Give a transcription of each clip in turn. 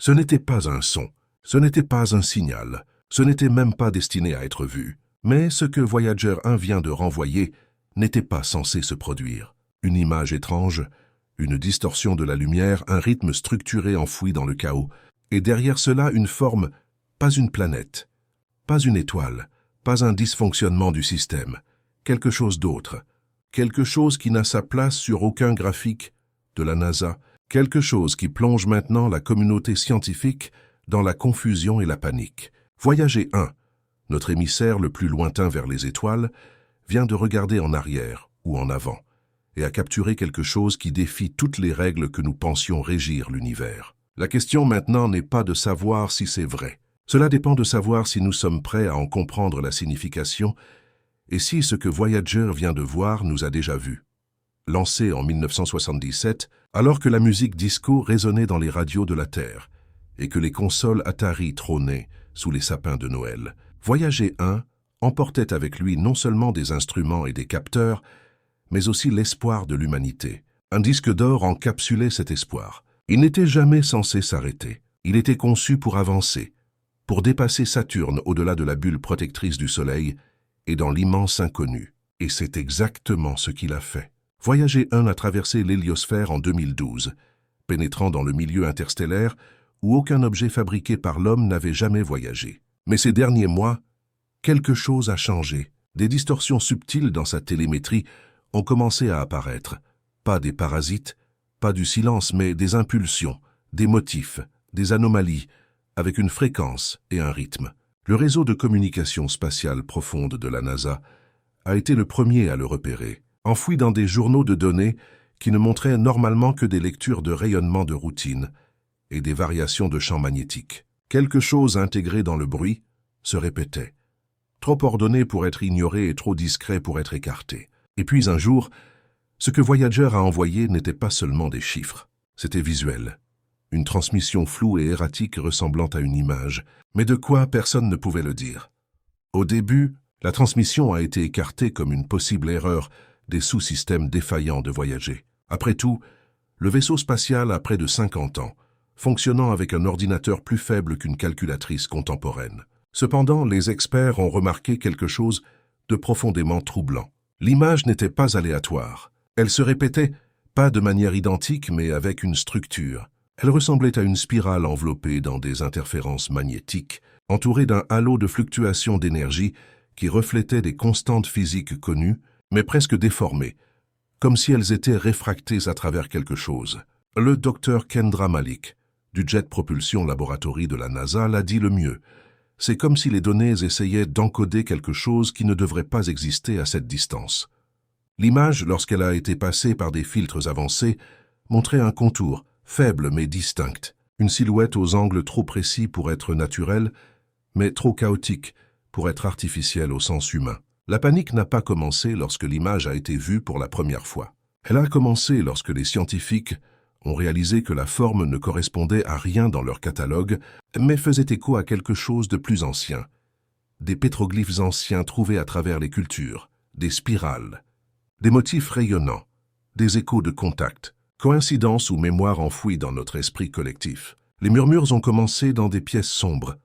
Ce n'était pas un son, ce n'était pas un signal, ce n'était même pas destiné à être vu. Mais ce que Voyager 1 vient de renvoyer n'était pas censé se produire. Une image étrange, une distorsion de la lumière, un rythme structuré enfoui dans le chaos, et derrière cela une forme, pas une planète, pas une étoile, pas un dysfonctionnement du système, quelque chose d'autre, quelque chose qui n'a sa place sur aucun graphique de la NASA, quelque chose qui plonge maintenant la communauté scientifique dans la confusion et la panique. Voyager 1, notre émissaire le plus lointain vers les étoiles, vient de regarder en arrière ou en avant et a capturé quelque chose qui défie toutes les règles que nous pensions régir l'univers. La question maintenant n'est pas de savoir si c'est vrai. Cela dépend de savoir si nous sommes prêts à en comprendre la signification et si ce que Voyager vient de voir nous a déjà vus. Lancé en 1977, alors que la musique disco résonnait dans les radios de la Terre et que les consoles Atari trônaient sous les sapins de Noël, Voyager 1 emportait avec lui non seulement des instruments et des capteurs, mais aussi l'espoir de l'humanité. Un disque d'or encapsulait cet espoir. Il n'était jamais censé s'arrêter. Il était conçu pour avancer, pour dépasser Saturne au-delà de la bulle protectrice du Soleil et dans l'immense inconnu. Et c'est exactement ce qu'il a fait. Voyager 1 a traversé l'héliosphère en 2012, pénétrant dans le milieu interstellaire où aucun objet fabriqué par l'homme n'avait jamais voyagé. Mais ces derniers mois, quelque chose a changé. Des distorsions subtiles dans sa télémétrie ont commencé à apparaître. Pas des parasites, pas du silence, mais des impulsions, des motifs, des anomalies, avec une fréquence et un rythme. Le réseau de communication spatiale profonde de la NASA a été le premier à le repérer, enfoui dans des journaux de données qui ne montraient normalement que des lectures de rayonnement de routine et des variations de champs magnétiques. Quelque chose intégré dans le bruit se répétait, trop ordonné pour être ignoré et trop discret pour être écarté. Et puis un jour, ce que Voyager a envoyé n'était pas seulement des chiffres, c'était visuel. Une transmission floue et erratique ressemblant à une image, mais de quoi personne ne pouvait le dire. Au début, la transmission a été écartée comme une possible erreur des sous-systèmes défaillants de Voyager. Après tout, le vaisseau spatial a près de 50 ans, fonctionnant avec un ordinateur plus faible qu'une calculatrice contemporaine. Cependant, les experts ont remarqué quelque chose de profondément troublant. L'image n'était pas aléatoire. Elle se répétait, pas de manière identique, mais avec une structure. Elle ressemblait à une spirale enveloppée dans des interférences magnétiques, entourée d'un halo de fluctuations d'énergie qui reflétait des constantes physiques connues, mais presque déformées, comme si elles étaient réfractées à travers quelque chose. Le docteur Kendra Malik, du Jet Propulsion Laboratory de la NASA, l'a dit le mieux. C'est comme si les données essayaient d'encoder quelque chose qui ne devrait pas exister à cette distance. L'image, lorsqu'elle a été passée par des filtres avancés, montrait un contour, faible mais distinct, une silhouette aux angles trop précis pour être naturelle, mais trop chaotique pour être artificielle au sens humain. La panique n'a pas commencé lorsque l'image a été vue pour la première fois. Elle a commencé lorsque les scientifiques ont réalisé que la forme ne correspondait à rien dans leur catalogue, mais faisait écho à quelque chose de plus ancien. Des pétroglyphes anciens trouvés à travers les cultures, des spirales, des motifs rayonnants, des échos de contact, coïncidences ou mémoires enfouies dans notre esprit collectif. Les murmures ont commencé dans des pièces sombres,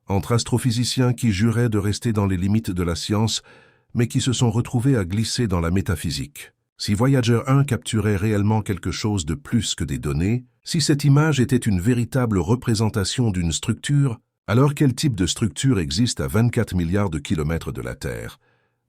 entre astrophysiciens qui juraient de rester dans les limites de la science, mais qui se sont retrouvés à glisser dans la métaphysique. Si Voyager 1 capturait réellement quelque chose de plus que des données, si cette image était une véritable représentation d'une structure, alors quel type de structure existe à 24 milliards de kilomètres de la Terre,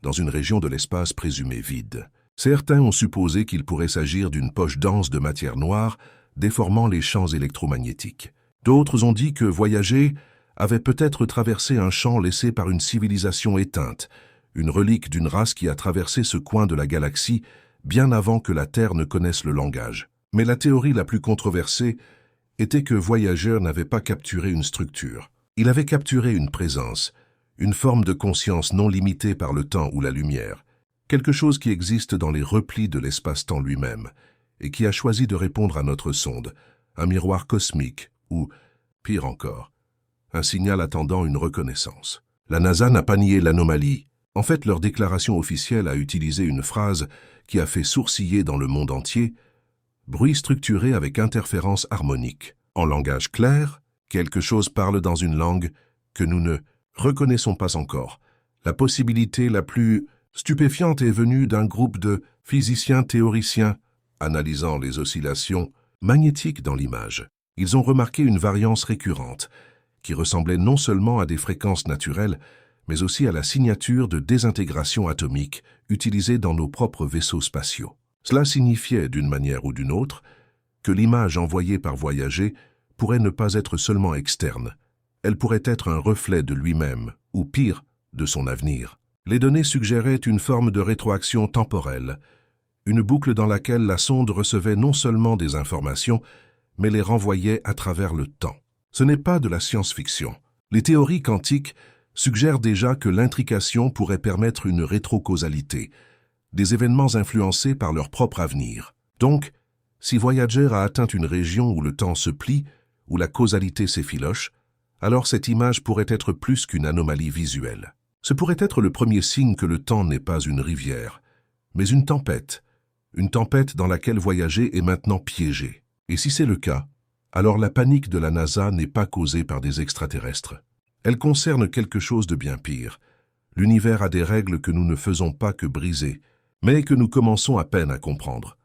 dans une région de l'espace présumée vide? Certains ont supposé qu'il pourrait s'agir d'une poche dense de matière noire déformant les champs électromagnétiques. D'autres ont dit que Voyager avait peut-être traversé un champ laissé par une civilisation éteinte, une relique d'une race qui a traversé ce coin de la galaxie bien avant que la Terre ne connaisse le langage. Mais la théorie la plus controversée était que Voyager n'avait pas capturé une structure. Il avait capturé une présence, une forme de conscience non limitée par le temps ou la lumière, quelque chose qui existe dans les replis de l'espace-temps lui-même, et qui a choisi de répondre à notre sonde, un miroir cosmique, ou, pire encore, un signal attendant une reconnaissance. La NASA n'a pas nié l'anomalie. En fait, leur déclaration officielle a utilisé une phrase qui a fait sourciller dans le monde entier, bruit structuré avec interférence harmonique. En langage clair, Quelque chose parle dans une langue que nous ne reconnaissons pas encore. La possibilité la plus stupéfiante est venue d'un groupe de physiciens théoriciens analysant les oscillations magnétiques dans l'image. Ils ont remarqué une variance récurrente qui ressemblait non seulement à des fréquences naturelles, mais aussi à la signature de désintégration atomique utilisée dans nos propres vaisseaux spatiaux. Cela signifiait, d'une manière ou d'une autre, que l'image envoyée par Voyager pourrait ne pas être seulement externe. Elle pourrait être un reflet de lui-même, ou pire, de son avenir. Les données suggéraient une forme de rétroaction temporelle, une boucle dans laquelle la sonde recevait non seulement des informations, mais les renvoyait à travers le temps. Ce n'est pas de la science-fiction. Les théories quantiques suggèrent déjà que l'intrication pourrait permettre une rétrocausalité, des événements influencés par leur propre avenir. Donc, si Voyager a atteint une région où le temps se plie, où la causalité s'effiloche, alors cette image pourrait être plus qu'une anomalie visuelle. Ce pourrait être le premier signe que le temps n'est pas une rivière, mais une tempête dans laquelle Voyager est maintenant piégé. Et si c'est le cas, alors la panique de la NASA n'est pas causée par des extraterrestres. Elle concerne quelque chose de bien pire. L'univers a des règles que nous ne faisons pas que briser, mais que nous commençons à peine à comprendre.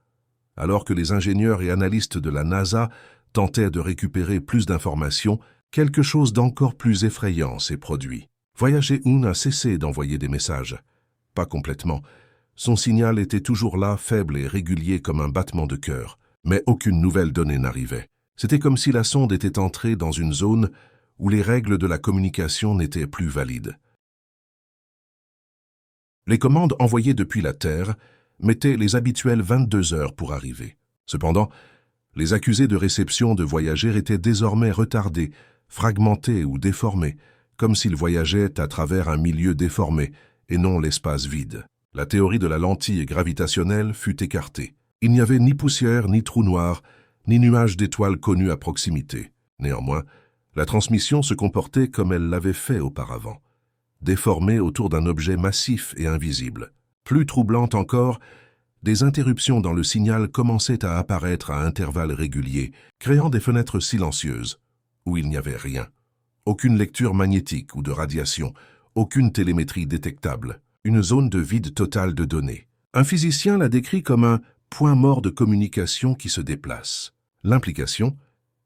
Alors que les ingénieurs et analystes de la NASA tentaient de récupérer plus d'informations, quelque chose d'encore plus effrayant s'est produit. Voyager 1 a cessé d'envoyer des messages. Pas complètement. Son signal était toujours là, faible et régulier comme un battement de cœur. Mais aucune nouvelle donnée n'arrivait. C'était comme si la sonde était entrée dans une zone où les règles de la communication n'étaient plus valides. Les commandes envoyées depuis la Terre mettaient les habituelles 22 heures pour arriver. Cependant, les accusés de réception de Voyager étaient désormais retardés, fragmentés ou déformés, comme s'ils voyageaient à travers un milieu déformé et non l'espace vide. La théorie de la lentille gravitationnelle fut écartée. Il n'y avait ni poussière, ni trou noir, ni nuage d'étoiles connus à proximité. Néanmoins, la transmission se comportait comme elle l'avait fait auparavant, déformée autour d'un objet massif et invisible. Plus troublante encore, des interruptions dans le signal commençaient à apparaître à intervalles réguliers, créant des fenêtres silencieuses, où il n'y avait rien. Aucune lecture magnétique ou de radiation, aucune télémétrie détectable, une zone de vide total de données. Un physicien l'a décrit comme un point mort de communication qui se déplace. L'implication,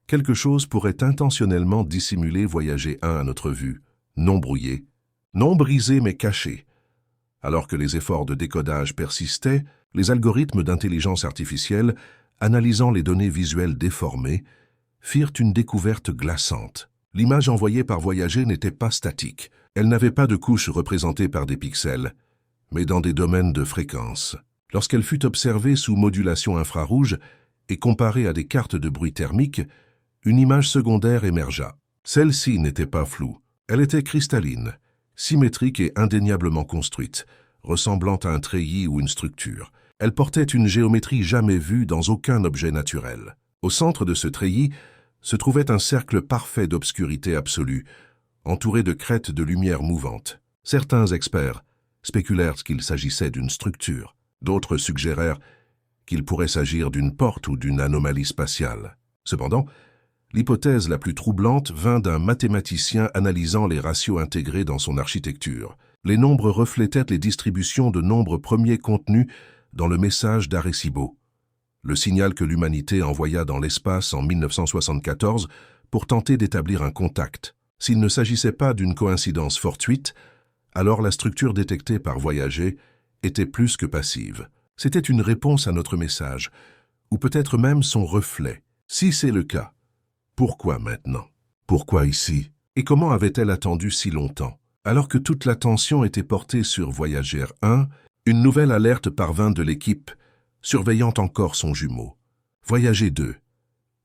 quelque chose pourrait intentionnellement dissimuler Voyager 1 à notre vue, non brouillé, non brisé mais caché. Alors que les efforts de décodage persistaient, les algorithmes d'intelligence artificielle, analysant les données visuelles déformées, firent une découverte glaçante. L'image envoyée par Voyager n'était pas statique. Elle n'avait pas de couche représentée par des pixels, mais dans des domaines de fréquence. Lorsqu'elle fut observée sous modulation infrarouge et comparée à des cartes de bruit thermique, une image secondaire émergea. Celle-ci n'était pas floue. Elle était cristalline, symétrique et indéniablement construite, ressemblant à un treillis ou une structure. Elle portait une géométrie jamais vue dans aucun objet naturel. Au centre de ce treillis se trouvait un cercle parfait d'obscurité absolue, entouré de crêtes de lumière mouvante. Certains experts spéculèrent qu'il s'agissait d'une structure. D'autres suggérèrent qu'il pourrait s'agir d'une porte ou d'une anomalie spatiale. Cependant, l'hypothèse la plus troublante vint d'un mathématicien analysant les ratios intégrés dans son architecture. Les nombres reflétaient les distributions de nombres premiers contenus dans le message d'Arecibo, le signal que l'humanité envoya dans l'espace en 1974 pour tenter d'établir un contact. S'il ne s'agissait pas d'une coïncidence fortuite, alors la structure détectée par Voyager était plus que passive. C'était une réponse à notre message, ou peut-être même son reflet. Si c'est le cas, pourquoi maintenant? Pourquoi ici? Et comment avait-elle attendu si longtemps? Alors que toute l'attention était portée sur Voyager 1, une nouvelle alerte parvint de l'équipe, surveillant encore son jumeau. Voyager 2.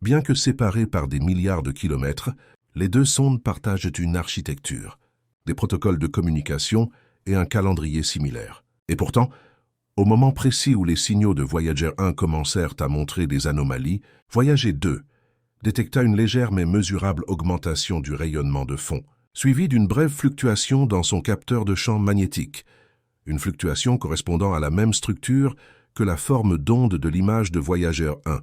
Bien que séparés par des milliards de kilomètres, les deux sondes partagent une architecture, des protocoles de communication et un calendrier similaire. Et pourtant, au moment précis où les signaux de Voyager 1 commencèrent à montrer des anomalies, Voyager 2 détecta une légère mais mesurable augmentation du rayonnement de fond, suivie d'une brève fluctuation dans son capteur de champ magnétique, une fluctuation correspondant à la même structure que la forme d'onde de l'image de Voyager 1.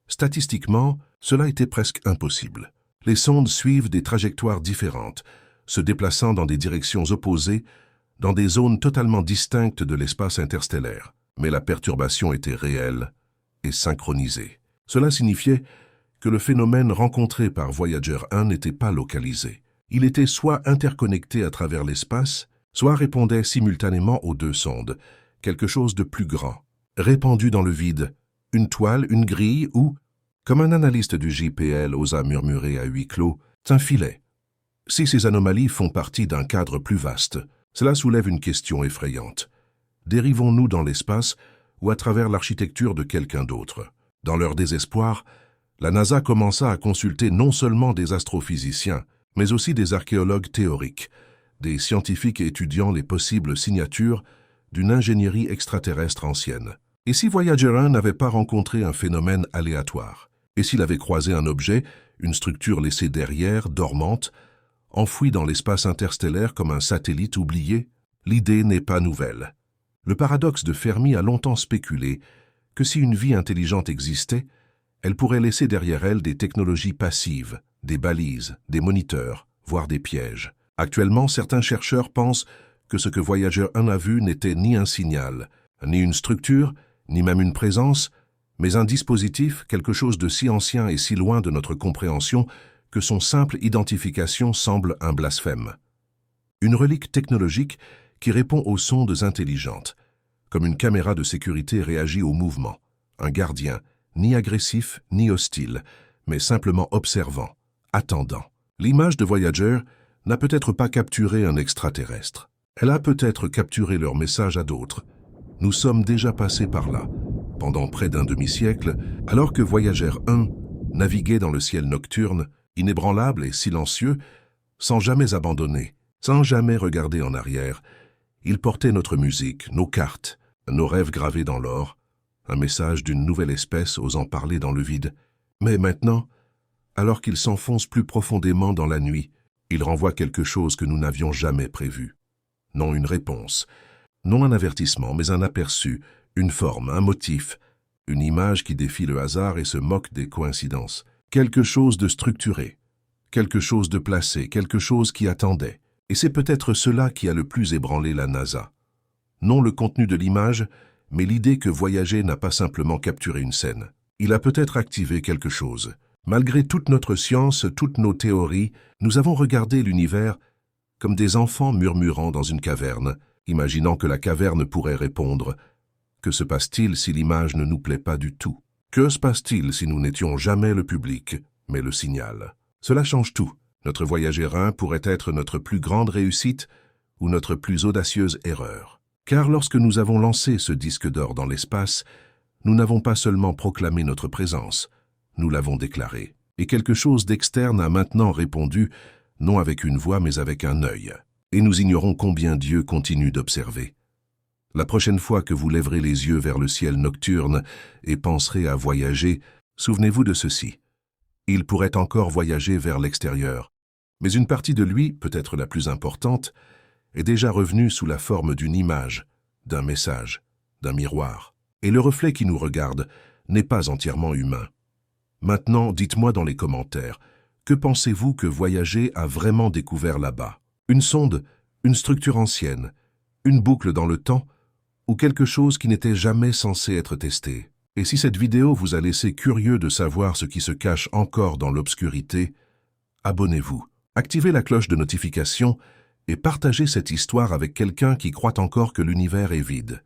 Statistiquement, cela était presque impossible. Les sondes suivent des trajectoires différentes, se déplaçant dans des directions opposées, dans des zones totalement distinctes de l'espace interstellaire. Mais la perturbation était réelle et synchronisée. Cela signifiait que le phénomène rencontré par Voyager 1 n'était pas localisé. Il était soit interconnecté à travers l'espace, soit répondait simultanément aux deux sondes, quelque chose de plus grand, répandu dans le vide, une toile, une grille ou, comme un analyste du JPL osa murmurer à huis clos, un filet. Si ces anomalies font partie d'un cadre plus vaste, cela soulève une question effrayante. Dérivons-nous dans l'espace ou à travers l'architecture de quelqu'un d'autre? Dans leur désespoir, la NASA commença à consulter non seulement des astrophysiciens, mais aussi des archéologues théoriques, des scientifiques étudiant les possibles signatures d'une ingénierie extraterrestre ancienne. Et si Voyager 1 n'avait pas rencontré un phénomène aléatoire? Et s'il avait croisé un objet, une structure laissée derrière, dormante, enfouie dans l'espace interstellaire comme un satellite oublié? L'idée n'est pas nouvelle. Le paradoxe de Fermi a longtemps spéculé que si une vie intelligente existait, elle pourrait laisser derrière elle des technologies passives, des balises, des moniteurs, voire des pièges. Actuellement, certains chercheurs pensent que ce que Voyager 1 a vu n'était ni un signal, ni une structure, ni même une présence, mais un dispositif, quelque chose de si ancien et si loin de notre compréhension que son simple identification semble un blasphème. Une relique technologique qui répond aux sondes intelligentes, comme une caméra de sécurité réagit au mouvement, un gardien, ni agressif ni hostile, mais simplement observant, attendant. L'image de Voyager n'a peut-être pas capturé un extraterrestre. Elle a peut-être capturé leur message à d'autres. Nous sommes déjà passés par là, pendant près d'un demi-siècle, alors que Voyager 1 naviguait dans le ciel nocturne, inébranlable et silencieux, sans jamais abandonner, sans jamais regarder en arrière. Il portait notre musique, nos cartes, nos rêves gravés dans l'or, un message d'une nouvelle espèce osant parler dans le vide. Mais maintenant, alors qu'il s'enfonce plus profondément dans la nuit, il renvoie quelque chose que nous n'avions jamais prévu. Non une réponse, non un avertissement, mais un aperçu, une forme, un motif, une image qui défie le hasard et se moque des coïncidences. Quelque chose de structuré, quelque chose de placé, quelque chose qui attendait. Et c'est peut-être cela qui a le plus ébranlé la NASA. Non le contenu de l'image, mais l'idée que Voyager n'a pas simplement capturé une scène. Il a peut-être activé quelque chose. Malgré toute notre science, toutes nos théories, nous avons regardé l'univers comme des enfants murmurant dans une caverne, imaginant que la caverne pourrait répondre. Que se passe-t-il si l'image ne nous plaît pas du tout? Que se passe-t-il si nous n'étions jamais le public, mais le signal? Cela change tout. Notre Voyager 1 pourrait être notre plus grande réussite ou notre plus audacieuse erreur. Car lorsque nous avons lancé ce disque d'or dans l'espace, nous n'avons pas seulement proclamé notre présence, nous l'avons déclaré. Et quelque chose d'externe a maintenant répondu, non avec une voix mais avec un œil. Et nous ignorons combien Dieu continue d'observer. La prochaine fois que vous lèverez les yeux vers le ciel nocturne et penserez à voyager, souvenez-vous de ceci. Il pourrait encore voyager vers l'extérieur, mais une partie de lui, peut-être la plus importante, est déjà revenue sous la forme d'une image, d'un message, d'un miroir. Et le reflet qui nous regarde n'est pas entièrement humain. Maintenant, dites-moi dans les commentaires, que pensez-vous que Voyager a vraiment découvert là-bas? Une sonde, une structure ancienne, une boucle dans le temps, ou quelque chose qui n'était jamais censé être testé? Et si cette vidéo vous a laissé curieux de savoir ce qui se cache encore dans l'obscurité, abonnez-vous, activez la cloche de notification et partagez cette histoire avec quelqu'un qui croit encore que l'univers est vide.